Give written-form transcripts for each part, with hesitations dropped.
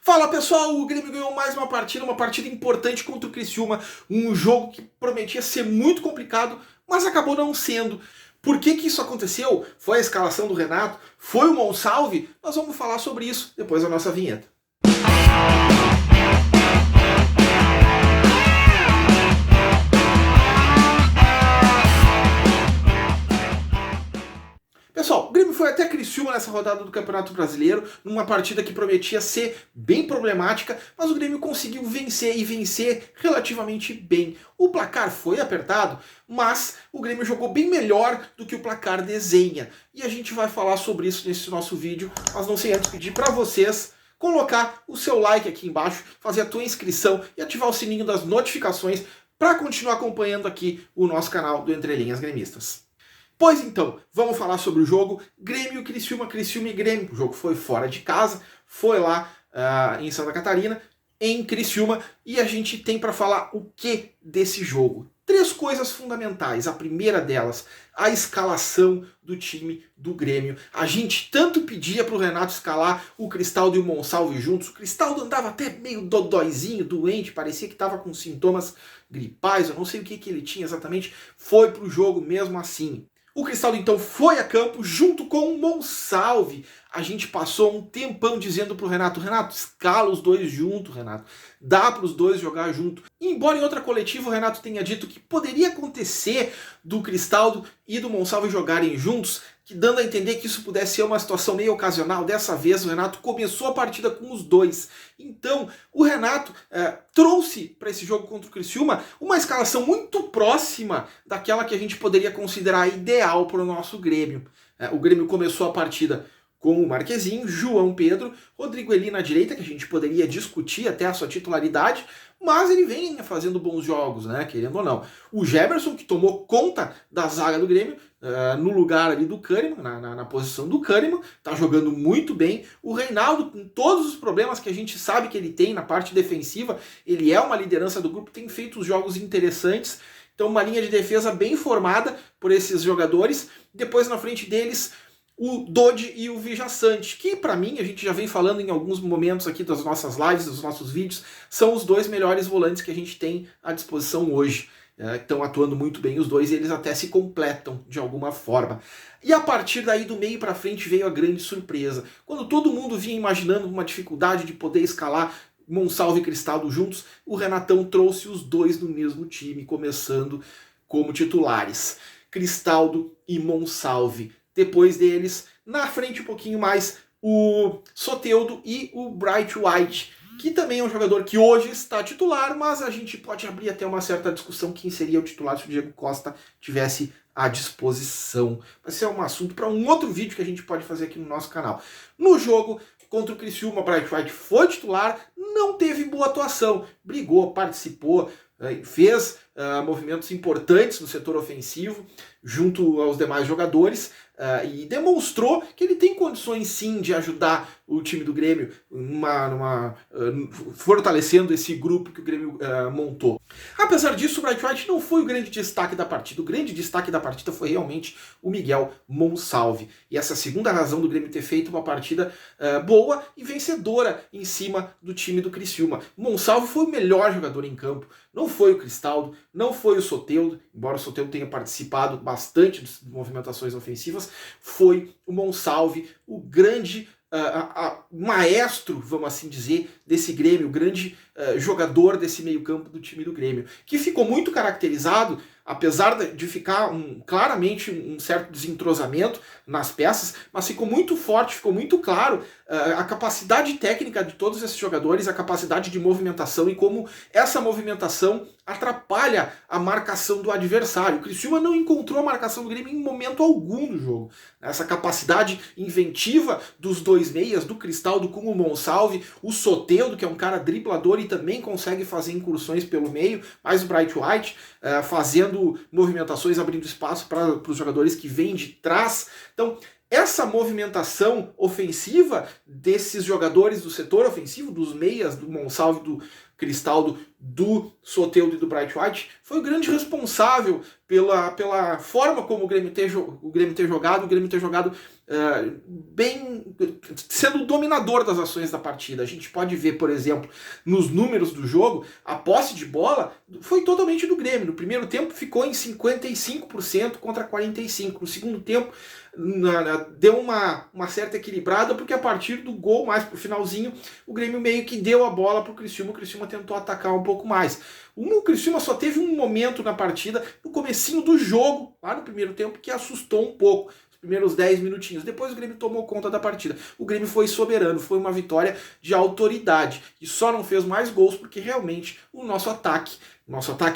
Fala pessoal, o Grêmio ganhou mais uma partida importante contra o Criciúma, um jogo que prometia ser muito complicado, mas acabou não sendo. Por que isso aconteceu? Foi a escalação do Renato? Foi o Monsalve? Nós vamos falar sobre isso depois da nossa vinheta. Pessoal, o Grêmio foi até Criciúma nessa rodada do Campeonato Brasileiro, numa partida que prometia ser bem problemática, mas o Grêmio conseguiu vencer e vencer relativamente bem. O placar foi apertado, mas o Grêmio jogou bem melhor do que o placar desenha. E a gente vai falar sobre isso nesse nosso vídeo, mas não sem antes pedir para vocês colocar o seu like aqui embaixo, fazer a tua inscrição e ativar o sininho das notificações para continuar acompanhando aqui o nosso canal do Entre Linhas Gremistas. Pois então, vamos falar sobre o jogo Grêmio, Criciúma e Grêmio. O jogo foi fora de casa, foi lá em Santa Catarina, em Criciúma, e a gente tem para falar o que desse jogo. Três coisas fundamentais. A primeira delas, a escalação do time do Grêmio. A gente tanto pedia para o Renato escalar o Cristaldo e o Monsalve juntos. O Cristaldo andava até meio dodóizinho, doente, parecia que estava com sintomas gripais, eu não sei o que ele tinha exatamente. Foi para o jogo mesmo assim. O Cristaldo então foi a campo junto com o Monsalve. A gente passou um tempão dizendo pro Renato, escala os dois junto, Renato. Dá para os dois jogar junto. E embora em outra coletiva o Renato tenha dito que poderia acontecer do Cristaldo e do Monsalve jogarem juntos, que dando a entender que isso pudesse ser uma situação meio ocasional, dessa vez o Renato começou a partida com os dois. Então o Renato trouxe para esse jogo contra o Criciúma uma escalação muito próxima daquela que a gente poderia considerar ideal para o nosso Grêmio. O Grêmio começou a partida com o Marquezinho, João Pedro, Rodrigo Eli na direita, que a gente poderia discutir até a sua titularidade, mas ele vem fazendo bons jogos, né, querendo ou não. O Gemerson, que tomou conta da zaga do Grêmio, no lugar ali do Kahneman, na posição do Kahneman, tá jogando muito bem. O Reinaldo, com todos os problemas que a gente sabe que ele tem na parte defensiva, ele é uma liderança do grupo, tem feito jogos interessantes. Então uma linha de defesa bem formada por esses jogadores. Depois na frente deles, o Dodi e o Vijaçante, que para mim, a gente já vem falando em alguns momentos aqui das nossas lives, dos nossos vídeos, são os dois melhores volantes que a gente tem à disposição hoje. Estão atuando muito bem os dois e eles até se completam de alguma forma. E a partir daí do meio para frente veio a grande surpresa. Quando todo mundo vinha imaginando uma dificuldade de poder escalar Monsalve e Cristaldo juntos, o Renatão trouxe os dois no mesmo time, começando como titulares. Cristaldo e Monsalve. Depois deles, na frente um pouquinho mais, o Soteldo e o Bright White, que também é um jogador que hoje está titular, mas a gente pode abrir até uma certa discussão quem seria o titular se o Diego Costa tivesse à disposição. Vai ser um assunto para um outro vídeo que a gente pode fazer aqui no nosso canal. No jogo contra o Criciúma, o Bright White foi titular, não teve boa atuação, brigou, participou, fez movimentos importantes no setor ofensivo, junto aos demais jogadores, e demonstrou que ele tem condições sim de ajudar o time do Grêmio fortalecendo esse grupo que o Grêmio montou. Apesar disso, o Bright White não foi o grande destaque da partida. O grande destaque da partida foi realmente o Miguel Monsalve. E essa segunda razão do Grêmio ter feito uma partida boa e vencedora em cima do time do Criciúma. Monsalve foi o melhor jogador em campo. Não foi o Cristaldo, não foi o Soteldo, embora o Soteldo tenha participado bastante das movimentações ofensivas, foi o Monsalve, o grande maestro, vamos assim dizer, desse Grêmio, o grande jogador desse meio-campo do time do Grêmio, que ficou muito caracterizado, apesar de ficar claramente um certo desentrosamento nas peças, mas ficou muito forte, ficou muito claro a capacidade técnica de todos esses jogadores, a capacidade de movimentação e como essa movimentação atrapalha a marcação do adversário. O Criciúma não encontrou a marcação do Grêmio em momento algum no jogo. Essa capacidade inventiva dos dois meias, do Cristaldo com o Monsalve, o Soteldo, que é um cara driblador e também consegue fazer incursões pelo meio, mais o Bright White fazendo movimentações, abrindo espaço para os jogadores que vêm de trás. Então, essa movimentação ofensiva desses jogadores do setor ofensivo, dos meias, do Monsalve, Cristaldo, do Soteldo e do Bright White, foi o grande responsável pela forma como o Grêmio ter jogado bem, sendo o dominador das ações da partida. A gente pode ver, por exemplo, nos números do jogo, a posse de bola foi totalmente do Grêmio. No primeiro tempo ficou em 55% contra 45%. No segundo tempo deu uma certa equilibrada, porque a partir do gol, mais pro finalzinho, o Grêmio meio que deu a bola pro Criciúma. O Criciúma tentou atacar um pouco mais. O Criciúma só teve um momento na partida, no comecinho do jogo, lá no primeiro tempo, que assustou um pouco. Os primeiros 10 minutinhos. Depois o Grêmio tomou conta da partida. O Grêmio foi soberano, foi uma vitória de autoridade. E só não fez mais gols porque realmente o nosso ataque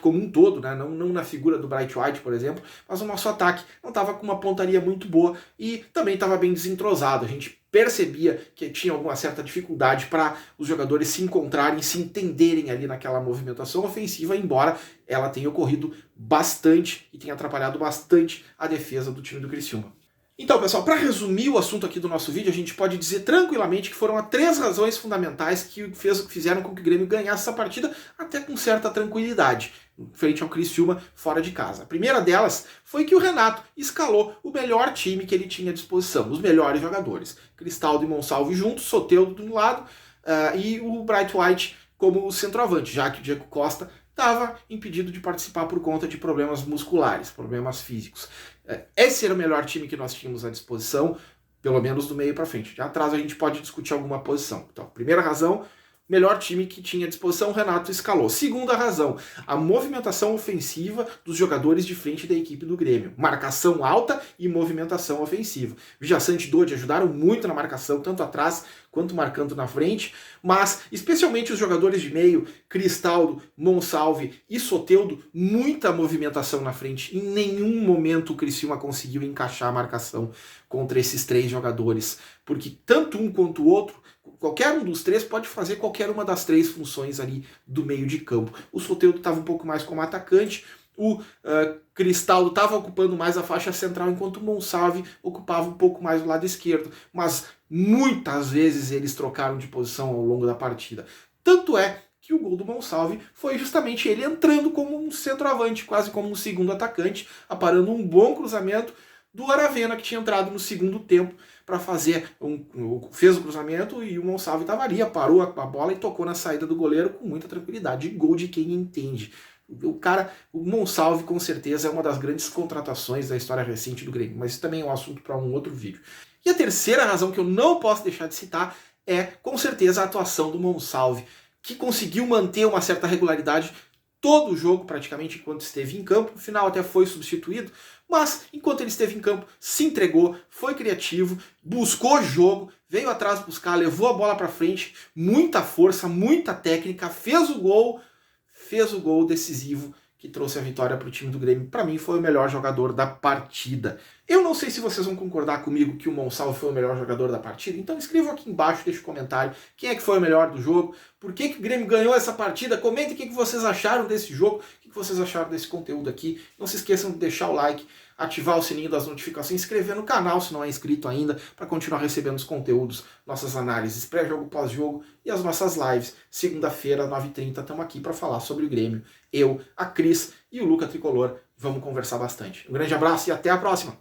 como um todo, né? não na figura do Bright White, por exemplo, mas o nosso ataque não estava com uma pontaria muito boa e também estava bem desentrosado. A gente percebia que tinha alguma certa dificuldade para os jogadores se encontrarem, se entenderem ali naquela movimentação ofensiva, embora ela tenha ocorrido bastante e tenha atrapalhado bastante a defesa do time do Criciúma. Então, pessoal, para resumir o assunto aqui do nosso vídeo, a gente pode dizer tranquilamente que foram as 3 razões fundamentais que fizeram com que o Grêmio ganhasse essa partida até com certa tranquilidade, frente ao Criciúma fora de casa. A primeira delas foi que o Renato escalou o melhor time que ele tinha à disposição, os melhores jogadores. Cristaldo e Monsalve juntos, Soteldo de um lado e o Bright White como centroavante, já que o Diego Costa estava impedido de participar por conta de problemas musculares, problemas físicos. Esse era o melhor time que nós tínhamos à disposição, pelo menos do meio para frente. Já atrás a gente pode discutir alguma posição. Então, primeira razão, melhor time que tinha à disposição, o Renato escalou. Segunda razão, a movimentação ofensiva dos jogadores de frente da equipe do Grêmio. Marcação alta e movimentação ofensiva. Vijaçante e Dodi ajudaram muito na marcação, tanto atrás quanto marcando na frente, mas especialmente os jogadores de meio, Cristaldo, Monsalve e Soteldo, muita movimentação na frente. Em nenhum momento o Criciúma conseguiu encaixar a marcação contra esses 3 jogadores, porque tanto um quanto o outro, qualquer um dos 3 pode fazer qualquer uma das 3 funções ali do meio de campo. O Soteldo estava um pouco mais como atacante, o Cristaldo estava ocupando mais a faixa central, enquanto o Monsalve ocupava um pouco mais o lado esquerdo. Mas muitas vezes eles trocaram de posição ao longo da partida. Tanto é que o gol do Monsalve foi justamente ele entrando como um centroavante, quase como um segundo atacante, aparando um bom cruzamento do Aravena, que tinha entrado no segundo tempo para fazer fez o cruzamento e o Monsalve estava ali, parou a bola e tocou na saída do goleiro com muita tranquilidade. Gol de quem entende. O Monsalve com certeza é uma das grandes contratações da história recente do Grêmio, mas isso também é um assunto para um outro vídeo. E a terceira razão que eu não posso deixar de citar é, com certeza, a atuação do Monsalve, que conseguiu manter uma certa regularidade todo o jogo praticamente enquanto esteve em campo. No final até foi substituído, mas enquanto ele esteve em campo se entregou, foi criativo, buscou jogo, veio atrás buscar, levou a bola para frente, muita força, muita técnica, fez o gol decisivo que trouxe a vitória para o time do Grêmio. Para mim foi o melhor jogador da partida. Eu não sei se vocês vão concordar comigo que o Monsalve foi o melhor jogador da partida, então escrevam aqui embaixo, deixe um comentário quem é que foi o melhor do jogo, por que o Grêmio ganhou essa partida, comentem o que vocês acharam desse jogo, o que vocês acharam desse conteúdo aqui. Não se esqueçam de deixar o like, ativar o sininho das notificações, inscrever no canal se não é inscrito ainda, para continuar recebendo os conteúdos, nossas análises pré-jogo, pós-jogo e as nossas lives. Segunda-feira, 9h30, estamos aqui para falar sobre o Grêmio. Eu, a Cris e o Luca Tricolor vamos conversar bastante. Um grande abraço e até a próxima!